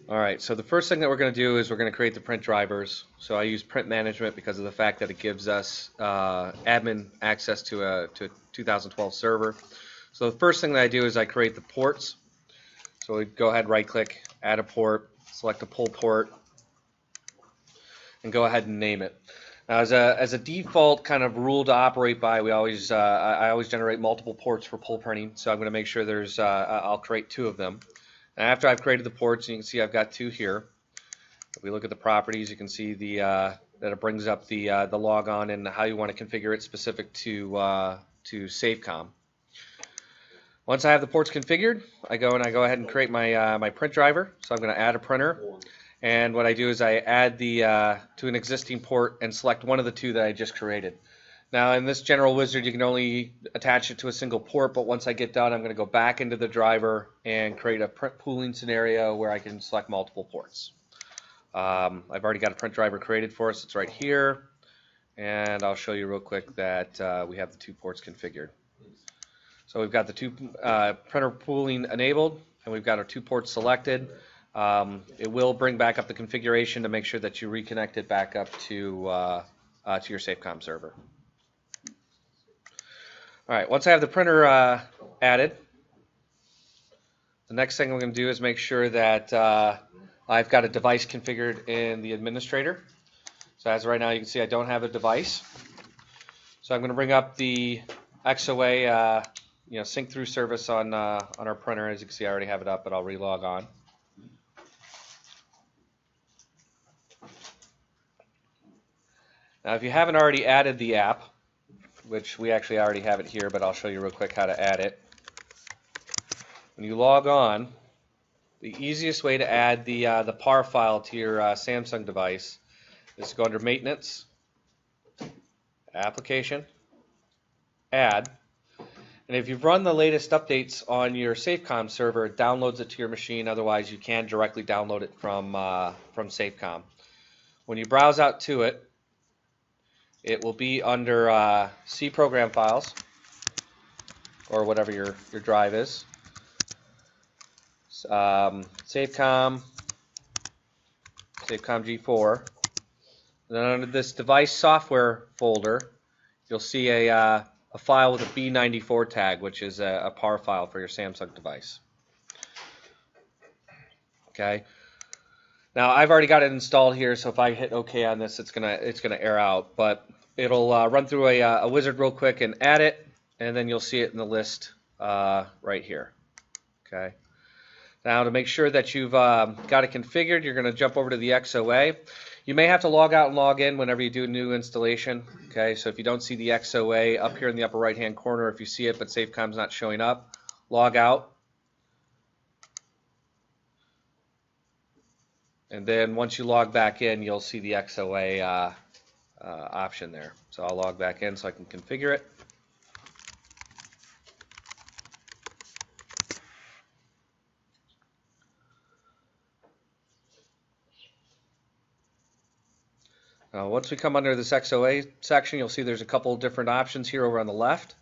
Alright, so the first thing that we're going to do is we're going to create the print drivers. So I use print management because of the fact that it gives us admin access to a 2012 server. So the first thing that I do is I create the ports. So we go ahead, right click, add a port, select a pull port, and go ahead and name it. Now, as a default kind of rule to operate by, I always generate multiple ports for pull printing. So I'm going to make sure I'll create 2 of them. And after I've created the ports, and you can see I've got 2 here. If we look at the properties, you can see that it brings up the logon and how you want to configure it specific to Safecom. Once I have the ports configured, I go ahead and create my print driver. So I'm going to add a printer, and what I do is I add to an existing port and select one of the 2 that I just created. Now, in this general wizard, you can only attach it to a single port, but once I get done, I'm going to go back into the driver and create a print pooling scenario where I can select multiple ports. I've already got a print driver created for us. It's right here, and I'll show you real quick that we have the 2 ports configured. So we've got the 2 printer pooling enabled, and we've got our 2 ports selected. It will bring back up the configuration to make sure that you reconnect it back up to your Safecom server. All right, once I have the printer added, the next thing I'm going to do is make sure that I've got a device configured in the administrator. So as of right now, you can see I don't have a device. So I'm going to bring up the XOA sync through service on our printer. As you can see, I already have it up, but I'll relog on. Now, if you haven't already added the app, which we actually already have it here, but I'll show you real quick how to add it. When you log on, the easiest way to add the PAR file to your Samsung device is to go under Maintenance, Application, Add, and if you've run the latest updates on your Safecom server, it downloads it to your machine. Otherwise, you can directly download it from Safecom. When you browse out to it, it will be under C program files, or whatever your drive is. Safecom G4. And then under this device software folder, you'll see a file with a B94 tag, which is a PAR file for your Samsung device. Okay. Now I've already got it installed here, so if I hit OK on this, it's gonna air out. But it'll run through a wizard real quick and add it, and then you'll see it in the list right here. Okay. Now to make sure that you've got it configured, you're going to jump over to the XOA. You may have to log out and log in whenever you do a new installation. Okay, so if you don't see the XOA up here in the upper right hand corner, if you see it but Safecom's not showing up, log out. And then once you log back in, you'll see the XOA option there. So I'll log back in so I can configure it. Once we come under this XOA section, you'll see there's a couple different options here over on the left.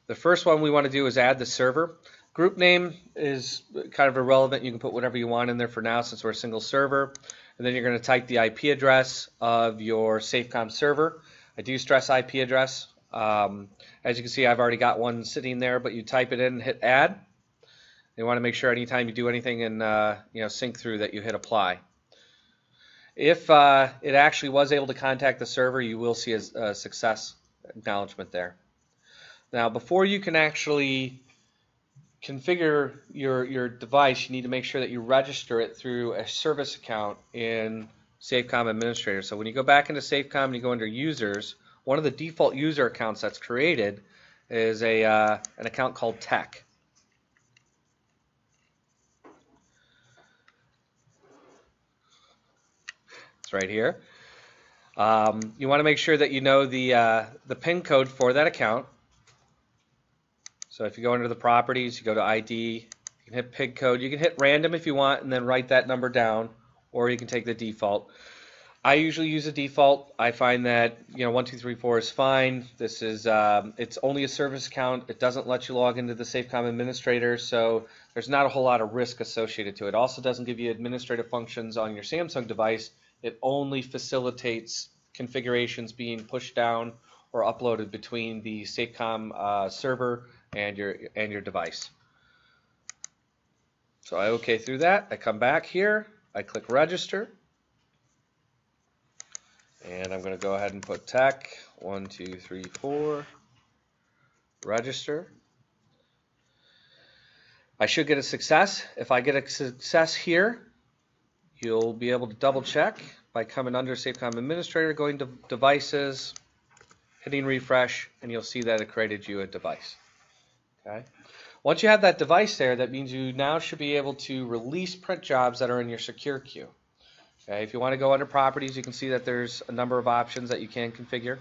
The first one we want to do is add the server. Group name is kind of irrelevant. You can put whatever you want in there for now since we're a single server. And then you're going to type the IP address of your Safecom server. I do stress IP address. As you can see, I've already got one sitting there, but you type it in and hit add. You want to make sure anytime you do anything in sync through that you hit apply. If it actually was able to contact the server, you will see a success acknowledgement there. Now, before you can actually configure your device, you need to make sure that you register it through a service account in Safecom Administrator. So when you go back into Safecom and you go under Users, one of the default user accounts that's created is an account called Tech. It's right here. You want to make sure that you know the PIN code for that account. So if you go under the properties, you go to ID, you can hit PIN code. You can hit random if you want and then write that number down, or you can take the default. I usually use a default. I find that 1234 is fine. This is it's only a service account. It doesn't let you log into the Safecom Administrator, so there's not a whole lot of risk associated to it. It also doesn't give you administrative functions on your Samsung device. It only facilitates configurations being pushed down or uploaded between the Safecom server and your device. So I OK through that. I come back here. I click register. And I'm going to go ahead and put tech 1, 2, 3, 4. Register. I should get a success. If I get a success here, you'll be able to double check by coming under Safecom Administrator, going to Devices, hitting refresh, and you'll see that it created you a device. Okay. Once you have that device there, that means you now should be able to release print jobs that are in your secure queue. Okay. If you want to go under Properties, you can see that there's a number of options that you can configure.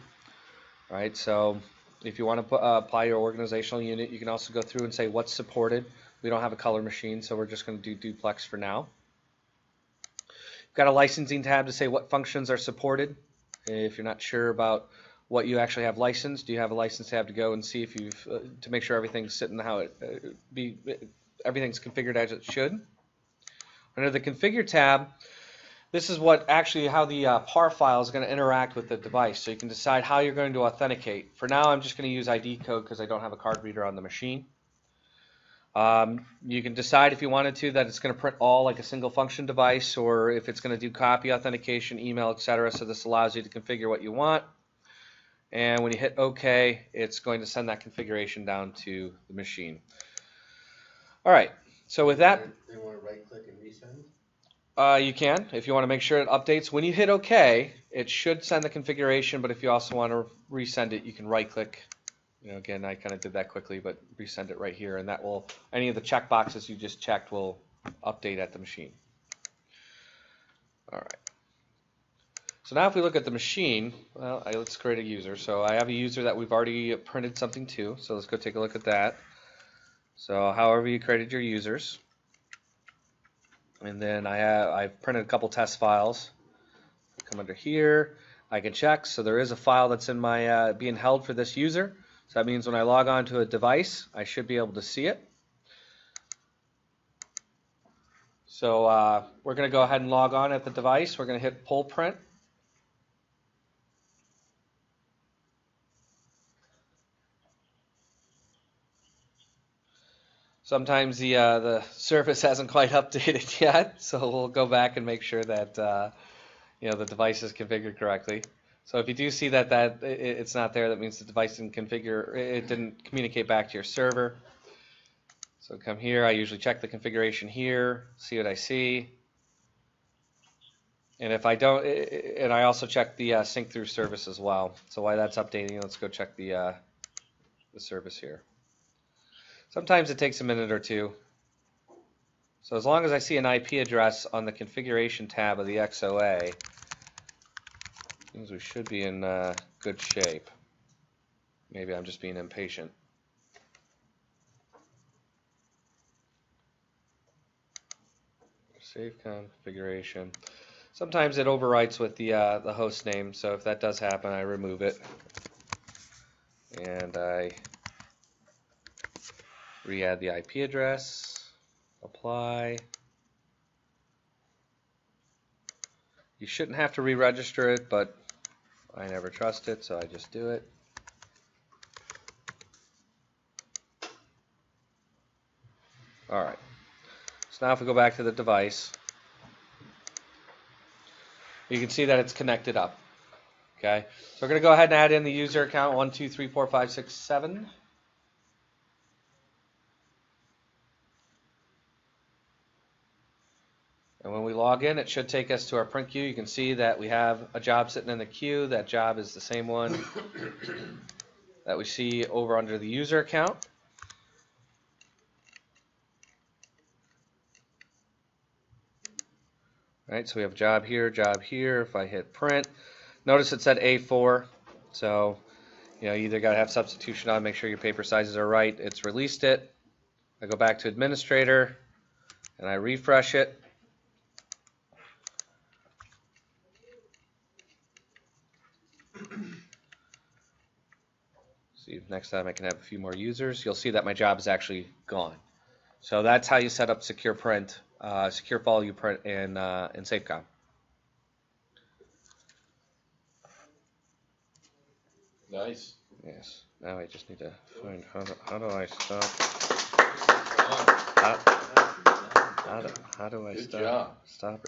All right. So if you want to apply your organizational unit, you can also go through and say what's supported. We don't have a color machine, so we're just going to do duplex for now. You've got a licensing tab to say what functions are supported. If you're not sure about what you actually have licensed, you have a license tab to go and see if you've to make sure everything's sitting how it everything's configured as it should. Under the Configure tab, this is what actually how the PAR file is going to interact with the device. So you can decide how you're going to authenticate. For now, I'm just going to use ID code because I don't have a card reader on the machine. You can decide if you wanted to that it's going to print all like a single function device, or if it's going to do copy authentication, email, etc. So this allows you to configure what you want. And when you hit OK, it's going to send that configuration down to the machine. All right. So with that, they want to right click and resend? You can if you want to make sure it updates. When you hit OK, it should send the configuration. But if you also want to resend it, you can right click. Again, I kind of did that quickly, but resend it right here, and that will, any of the check boxes you just checked will update at the machine. All right. So now if we look at the machine, well, let's create a user. So I have a user that we've already printed something to, so let's go take a look at that. So however you created your users, and then I've printed a couple test files. Come under here, I can check. So there is a file that's in my being held for this user. So that means when I log on to a device, I should be able to see it. So we're going to go ahead and log on at the device. We're going to hit pull print. Sometimes the service hasn't quite updated yet, so we'll go back and make sure that the device is configured correctly. So if you do see that it's not there, that means the device didn't configure, it didn't communicate back to your server. So come here, I usually check the configuration here, see what I see. And if I don't, and I also check the sync through service as well. So while that's updating, let's go check the service here. Sometimes it takes a minute or two. So as long as I see an IP address on the configuration tab of the XOA, means we should be in good shape. Maybe I'm just being impatient. Safecom configuration. Sometimes it overwrites with the host name, so if that does happen, I remove it. And I re-add the IP address, apply. You shouldn't have to re-register it, but I never trust it, so I just do it. All right. So now if we go back to the device, you can see that it's connected up. Okay. So we're going to go ahead and add in the user account 1, 2, 3, 4, 5, 6, 7. And when we log in, it should take us to our print queue. You can see that we have a job sitting in the queue. That job is the same one that we see over under the user account. All right, so we have job here, job here. If I hit print, notice it said A4. So, you either got to have substitution on, make sure your paper sizes are right. It's released it. I go back to administrator and I refresh it. See if next time I can have a few more users. You'll see that my job is actually gone. So that's how you set up secure print, secure follow you print in Safecom. Nice. Yes. Now I just need to find how do I stop? How do I Good stop? job. Stop